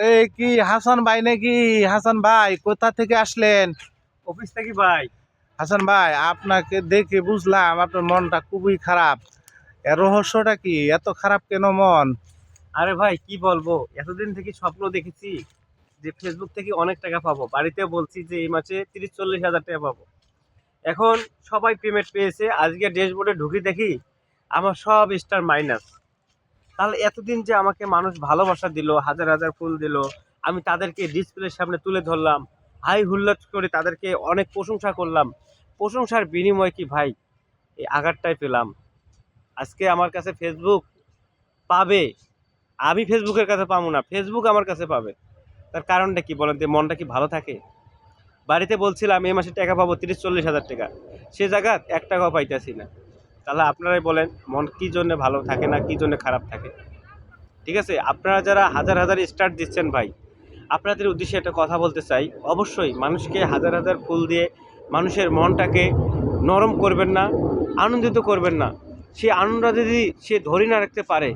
এই কি হাসান ভাই নাকি? হাসান ভাই কোথা থেকে আসলেন? অফিস থেকে ভাই। হাসান ভাই আপনাকে দেখে বুঝলাম আপনার মনটা খুবই খারাপ। এর রহস্যটা কি? এত খারাপ কেন মন? আরে ভাই কি বলবো, এতদিন থেকে স্বপ্ন দেখেছি যে ফেসবুক থেকে অনেক টাকা পাবো। বাড়িতে বলছি যে এই মাসে 30-40 হাজার টাকা পাবো। এখন সবাই পেমেন্ট পেয়েছে, আজকে ড্যাশবোর্ডে ঢুকে দেখি আমার সব স্টার মাইনাস। তাহলে এতদিন যে আমাকে মানুষ ভালোবাসা দিল, হাজার হাজার ফুল দিল, আমি তাদেরকে ডিসপ্লের সামনে তুলে ধরলাম, হাই হুল্লোড় করে তাদেরকে অনেক প্রশংসা করলাম। প্রশংসার বিনিময়ে কি ভাই এই আঘাতটাই পেলাম। আজকে আমার কাছে ফেসবুক পাবে, আমি ফেসবুকের কাছে পাবো না, ফেসবুক আমার কাছে পাবে। তার কারণটা কি বলেন তো? মনটা কি ভালো থাকে? বাড়িতে বলছিলাম এই মাসে টাকা পাবো 30-40 হাজার টাকা, সে জায়গা 1 টাকাও পাইতেছি না। তাহলে আপনারাই বলেন মন কি জন্য ভালো থাকে না, কি জন্য খারাপ থাকে? ঠিক আছে, আপনারা যারা হাজার হাজার স্টার দিচ্ছেন ভাই, আপনাদের উদ্দেশ্যে একটা কথা বলতে চাই। অবশ্যই মানুষকে হাজার হাজার ফুল দিয়ে মানুষের মনটাকে নরম করবেন না, আনন্দিত করবেন না। সে আনন্দটা যদি সে ধরে না রাখতে পারে,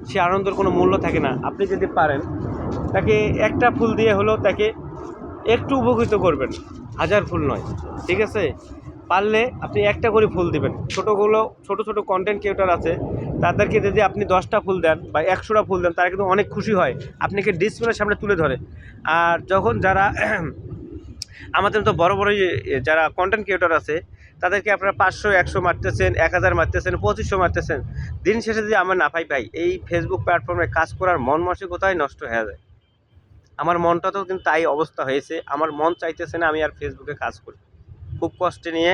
সে আনন্দের কোনো মূল্য থাকে না। আপনি যদি পারেন তাকে একটা ফুল দিয়ে হলেও তাকে একটু উপকৃত করবেন, হাজার ফুল নয়। ঠিক আছে, পারলে আপনি একটা করে ফুল দিবেন। ছোট ছোট কন্টেন্ট ক্রিয়েটর আছে, তাদেরকে যদি আপনি 10টা ফুল দেন বা 100টা ফুল দেন, তারা কিন্তু অনেক খুশি হয়, আপনাকে ডিসপ্লের সামনে তুলে ধরে। আর যখন যারা আমাদের তো বড় বড় যারা কন্টেন্ট ক্রিয়েটর আছে, তাদেরকে আপনারা 500-100 মারতেছেন, 1000 মারতেছেন, 2500 মারতেছেন। দিন শেষে যদি আমরা না পাই ভাই, এই ফেসবুক প্ল্যাটফর্মে কাজ করার মন মানসিকতাই নষ্ট হয়ে যায়। আমার মনটাতেও কিন্তু তাই অবস্থা হয়েছে, আমার মন চাইতেছে না আমি আর ফেসবুকে কাজ করি। খুব কষ্টে নিয়ে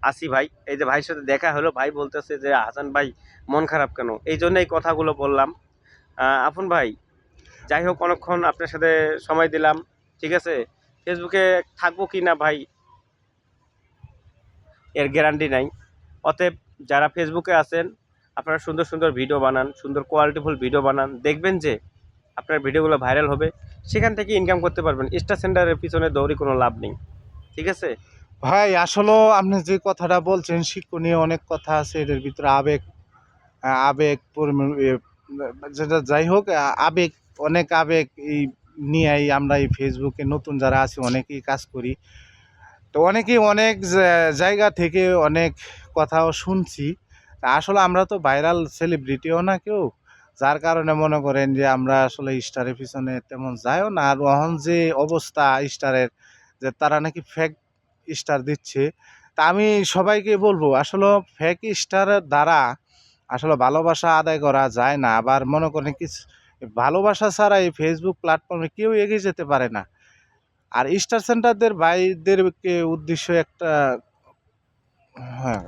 আসি ভাই। এই যে ভাইয়ের সাথে দেখা হলো, ভাই বলতেছে যে হাসান ভাই মন খারাপ কেন? এই জন্য এই কথাগুলো বললাম। আপন ভাই, যাই হোক অনেকক্ষণ আপনার সাথে সময় দিলাম। ঠিক আছে, ফেসবুকে থাকবো কি না ভাই এর গ্যারান্টি নাই। অতএব যারা ফেসবুকে আছেন, আপনারা সুন্দর সুন্দর ভিডিও বানান, সুন্দর কোয়ালিটিফুল ভিডিও বানান, দেখবেন যে আপনার ভিডিওগুলো ভাইরাল হবে, সেখান থেকে ইনকাম করতে পারবেন। স্টার সেন্টারের পিছনে দৌড়ে কোনো লাভ নেই। ঠিক আছে ভাই আসলে আপনি যে কথাটা বলছেন শিক্ষণীয় অনেক কথা আছে এদের ভিতরে। আবেগ আবেগ যেটা যাই হোক, আবেগ, অনেক আবেগ এই নিয়েই আমরা এই ফেসবুকে নতুন যারা আছি অনেকেই কাজ করি। তো অনেকেই অনেক জায়গা থেকে অনেক কথাও শুনছি। তা আসলে আমরা তো ভাইরাল সেলিব্রিটিও না কেউ, যার কারণে মনে করেন যে আমরা আসলে স্টারের পিছনে তেমন যাইও না। আর এখন যে অবস্থা স্টারের, যে তারা নাকি ফেক স্টার দিচ্ছে, তা আমি সবাইকে বলবো আসলে ফেক স্টারের দ্বারা আসলে ভালোবাসা আদায় করা যায় না। আবার মনে করেন কি, ভালোবাসা ছাড়া এই ফেসবুক প্ল্যাটফর্মে কেউ এগিয়ে যেতে পারে না। আর স্টার সেন্টারদের ভাইদেরকে উদ্দেশ্য একটা, হ্যাঁ,